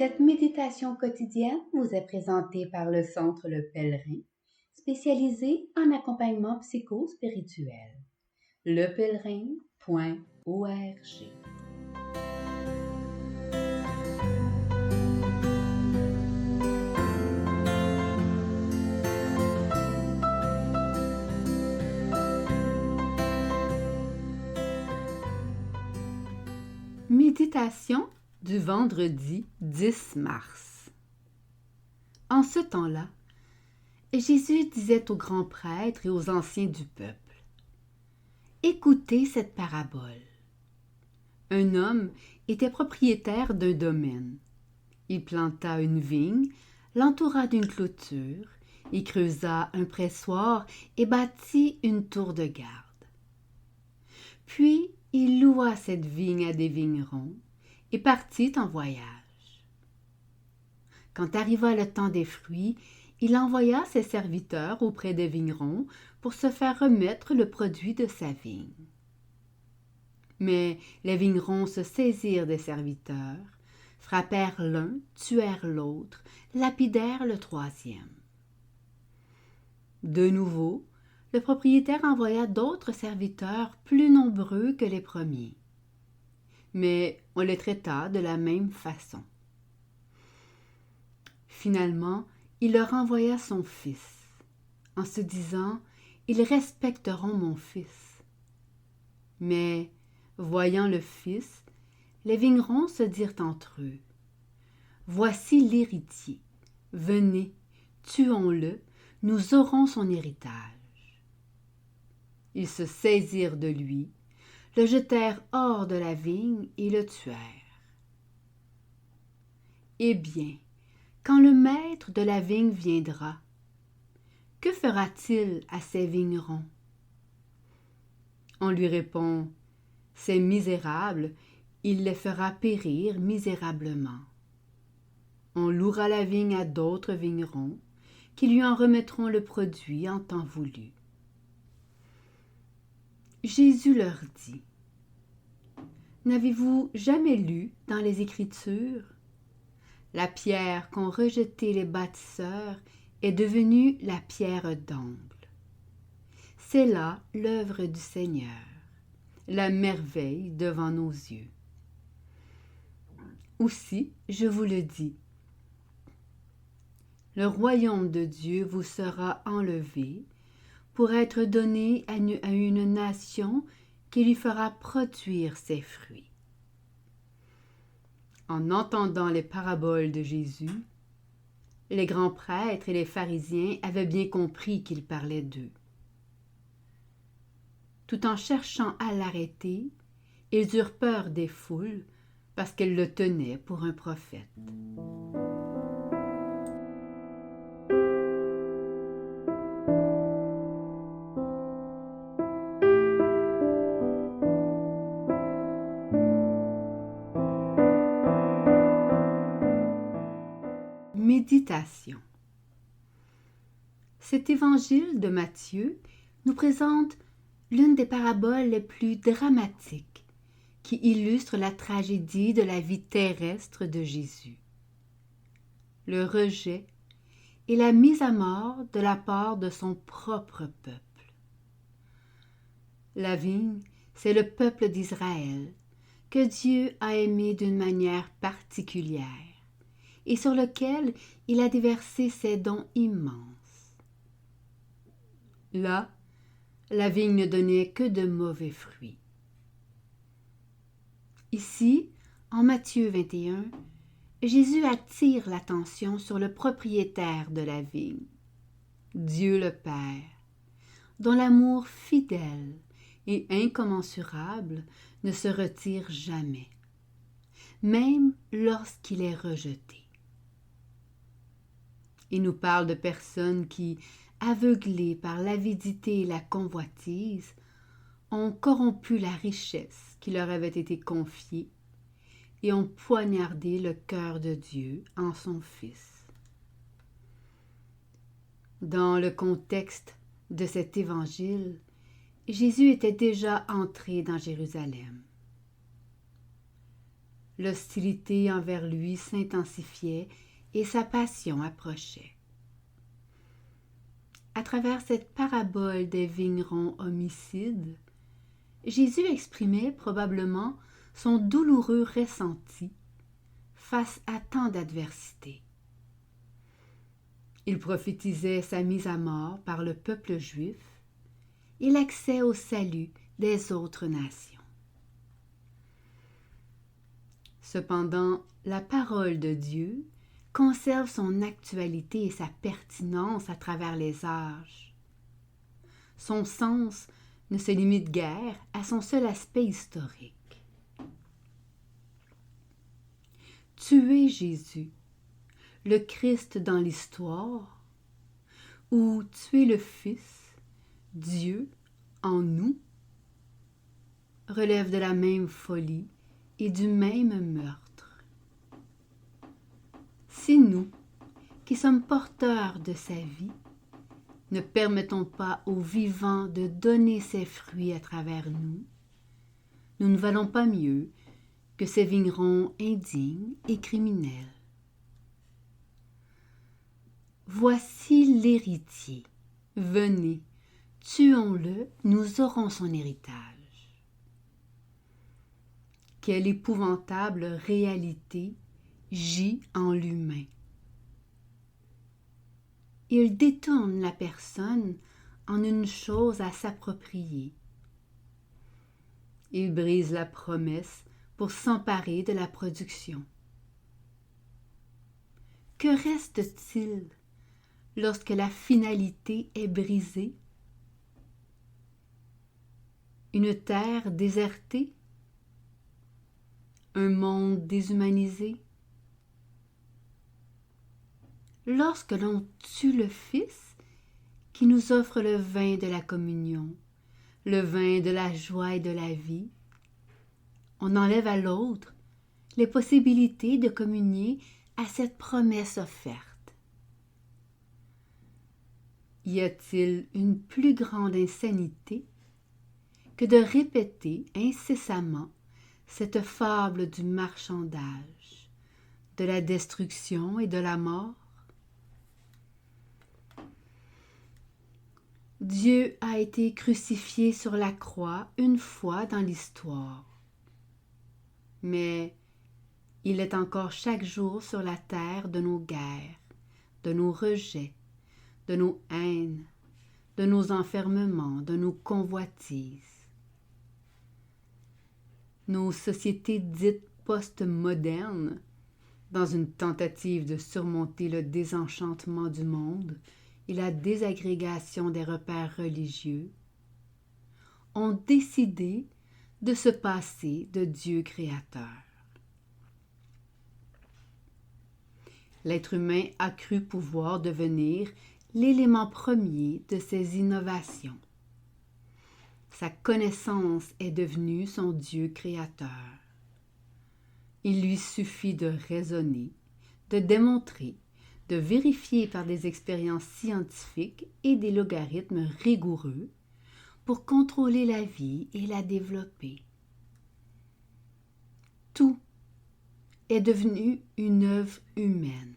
Cette méditation quotidienne vous est présentée par le Centre Le Pèlerin, spécialisé en accompagnement psycho-spirituel. lepèlerin.org. Méditation du vendredi 10 mars. En ce temps-là, Jésus disait aux grands prêtres et aux anciens du peuple: « Écoutez cette parabole. Un homme était propriétaire d'un domaine. Il planta une vigne, l'entoura d'une clôture, y creusa un pressoir et bâtit une tour de garde. Puis il loua cette vigne à des vignerons et partit en voyage. Quand arriva le temps des fruits, il envoya ses serviteurs auprès des vignerons pour se faire remettre le produit de sa vigne. Mais les vignerons se saisirent des serviteurs, frappèrent l'un, tuèrent l'autre, lapidèrent le troisième. De nouveau, le propriétaire envoya d'autres serviteurs plus nombreux que les premiers. Mais on les traita de la même façon. Finalement, il leur envoya son fils, en se disant: « Ils respecteront mon fils. » Mais, voyant le fils, les vignerons se dirent entre eux: « Voici l'héritier. Venez, tuons-le, nous aurons son héritage. » Ils se saisirent de lui, le jetèrent hors de la vigne et le tuèrent. Eh bien, quand le maître de la vigne viendra, que fera-t-il à ces vignerons? On lui répond: « Ces misérables, il les fera périr misérablement. On louera la vigne à d'autres vignerons, qui lui en remettront le produit en temps voulu. » Jésus leur dit: « N'avez-vous jamais lu dans les Écritures? La pierre qu'ont rejetée les bâtisseurs est devenue la pierre d'angle. C'est là l'œuvre du Seigneur, la merveille devant nos yeux. Aussi, je vous le dis, le royaume de Dieu vous sera enlevé pour être donné à une nation qui lui fera produire ses fruits. » En entendant les paraboles de Jésus, les grands prêtres et les pharisiens avaient bien compris qu'il parlait d'eux. Tout en cherchant à l'arrêter, ils eurent peur des foules parce qu'elles le tenaient pour un prophète. Méditation. Cet évangile de Matthieu nous présente l'une des paraboles les plus dramatiques qui illustre la tragédie de la vie terrestre de Jésus. Le rejet et la mise à mort de la part de son propre peuple. La vigne, c'est le peuple d'Israël que Dieu a aimé d'une manière particulière et sur lequel il a déversé ses dons immenses. Là, la vigne ne donnait que de mauvais fruits. Ici, en Matthieu 21, Jésus attire l'attention sur le propriétaire de la vigne, Dieu le Père, dont l'amour fidèle et incommensurable ne se retire jamais, même lorsqu'il est rejeté. Il nous parle de personnes qui, aveuglées par l'avidité et la convoitise, ont corrompu la richesse qui leur avait été confiée et ont poignardé le cœur de Dieu en son Fils. Dans le contexte de cet évangile, Jésus était déjà entré dans Jérusalem. L'hostilité envers lui s'intensifiait et sa passion approchait. À travers cette parabole des vignerons homicides, Jésus exprimait probablement son douloureux ressenti face à tant d'adversité. Il prophétisait sa mise à mort par le peuple juif et l'accès au salut des autres nations. Cependant, la parole de Dieu conserve son actualité et sa pertinence à travers les âges. Son sens ne se limite guère à son seul aspect historique. Tuer Jésus, le Christ dans l'histoire, ou tuer le Fils, Dieu, en nous, relève de la même folie et du même meurtre. Si nous, qui sommes porteurs de sa vie, ne permettons pas au vivant de donner ses fruits à travers nous, nous ne valons pas mieux que ces vignerons indignes et criminels. Voici l'héritier. Venez, tuons-le, nous aurons son héritage. Quelle épouvantable réalité gît en l'humain. Il détourne la personne en une chose à s'approprier. Il brise la promesse pour s'emparer de la production. Que reste-t-il lorsque la finalité est brisée? Une terre désertée? Un monde déshumanisé? Lorsque l'on tue le Fils qui nous offre le vin de la communion, le vin de la joie et de la vie, on enlève à l'autre les possibilités de communier à cette promesse offerte. Y a-t-il une plus grande insanité que de répéter incessamment cette fable du marchandage, de la destruction et de la mort? Dieu a été crucifié sur la croix une fois dans l'histoire, mais il est encore chaque jour sur la terre de nos guerres, de nos rejets, de nos haines, de nos enfermements, de nos convoitises. Nos sociétés dites post-modernes, dans une tentative de surmonter le désenchantement du monde et la désagrégation des repères religieux, ont décidé de se passer de Dieu créateur. L'être humain a cru pouvoir devenir l'élément premier de ces innovations. Sa connaissance est devenue son Dieu créateur. Il lui suffit de raisonner, de démontrer, de vérifier par des expériences scientifiques et des logarithmes rigoureux pour contrôler la vie et la développer. Tout est devenu une œuvre humaine.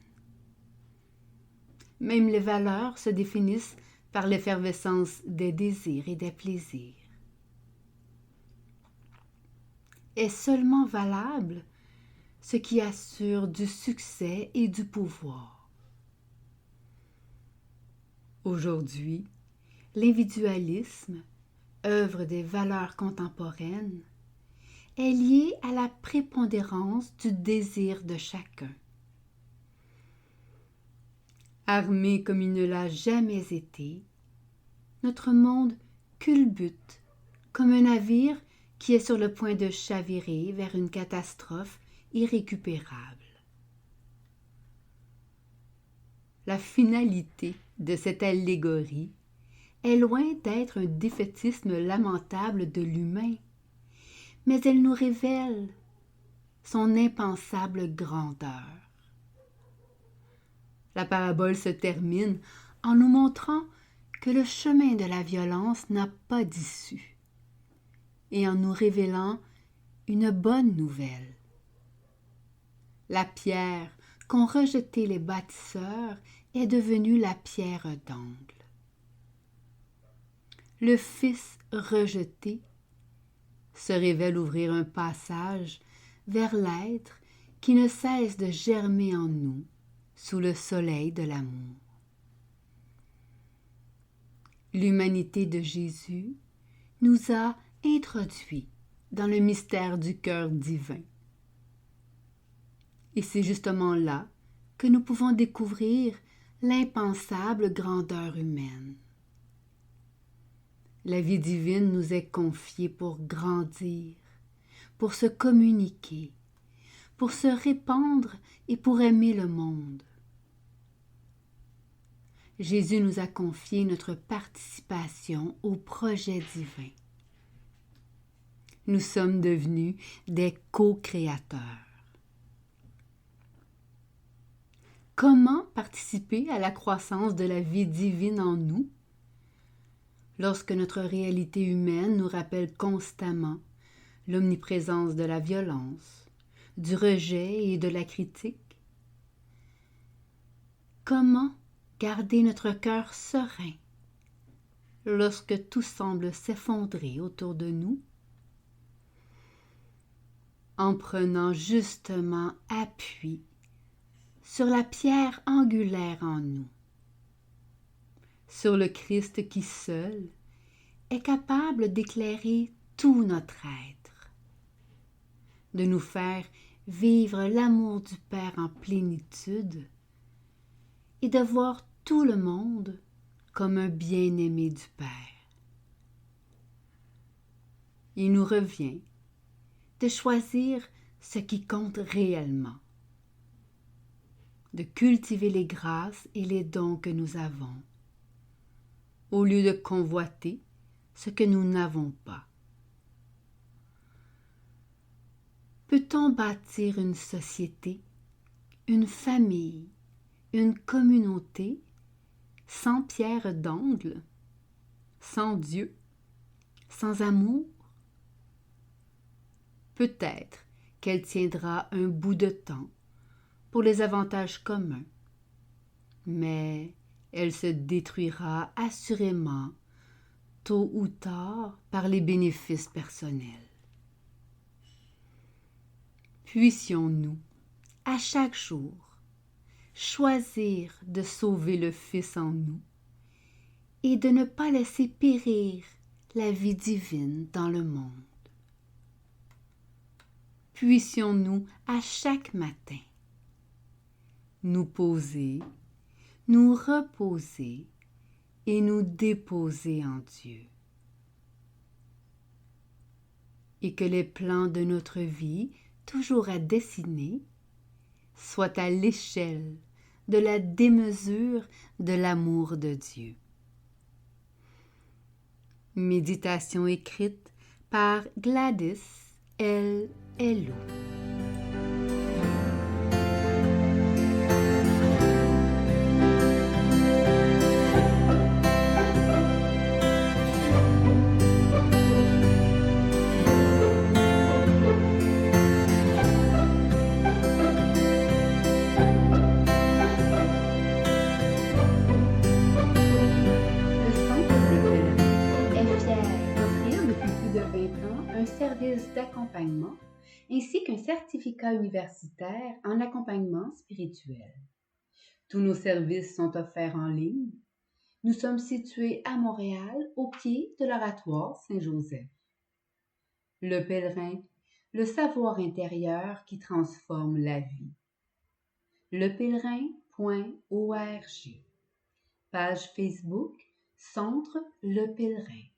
Même les valeurs se définissent par l'effervescence des désirs et des plaisirs. Est seulement valable ce qui assure du succès et du pouvoir. Aujourd'hui, l'individualisme, œuvre des valeurs contemporaines, est lié à la prépondérance du désir de chacun. Armé comme il ne l'a jamais été, notre monde culbute comme un navire qui est sur le point de chavirer vers une catastrophe irrécupérable. La finalité de cette allégorie est loin d'être un défaitisme lamentable de l'humain, mais elle nous révèle son impensable grandeur. La parabole se termine en nous montrant que le chemin de la violence n'a pas d'issue et en nous révélant une bonne nouvelle. La pierre qu'ont rejetée les bâtisseurs est devenue la pierre d'angle. Le Fils rejeté se révèle ouvrir un passage vers l'être qui ne cesse de germer en nous sous le soleil de l'amour. L'humanité de Jésus nous a introduits dans le mystère du cœur divin. Et c'est justement là que nous pouvons découvrir l'impensable grandeur humaine. La vie divine nous est confiée pour grandir, pour se communiquer, pour se répandre et pour aimer le monde. Jésus nous a confié notre participation au projet divin. Nous sommes devenus des co-créateurs. Comment participer à la croissance de la vie divine en nous? Lorsque notre réalité humaine nous rappelle constamment l'omniprésence de la violence, du rejet et de la critique? Comment garder notre cœur serein lorsque tout semble s'effondrer autour de nous? En prenant justement appui sur la pierre angulaire en nous, sur le Christ qui seul est capable d'éclairer tout notre être, de nous faire vivre l'amour du Père en plénitude et de voir tout le monde comme un bien-aimé du Père. Il nous revient de choisir ce qui compte réellement, de cultiver les grâces et les dons que nous avons, au lieu de convoiter ce que nous n'avons pas. Peut-on bâtir une société, une famille, une communauté sans pierre d'angle, sans Dieu, sans amour? Peut-être qu'elle tiendra un bout de temps pour les avantages communs, mais elle se détruira assurément tôt ou tard par les bénéfices personnels. Puissions-nous, à chaque jour, choisir de sauver le Fils en nous et de ne pas laisser périr la vie divine dans le monde. Puissions-nous, à chaque matin, nous poser, nous reposer et nous déposer en Dieu. Et que les plans de notre vie, toujours à dessiner, soient à l'échelle de la démesure de l'amour de Dieu. Méditation écrite par Gladys L. Hello. Un service d'accompagnement ainsi qu'un certificat universitaire en accompagnement spirituel. Tous nos services sont offerts en ligne. Nous sommes situés à Montréal, au pied de l'Oratoire Saint-Joseph. Le Pèlerin, le savoir intérieur qui transforme la vie. lepèlerin.org. Page Facebook, Centre Le Pèlerin.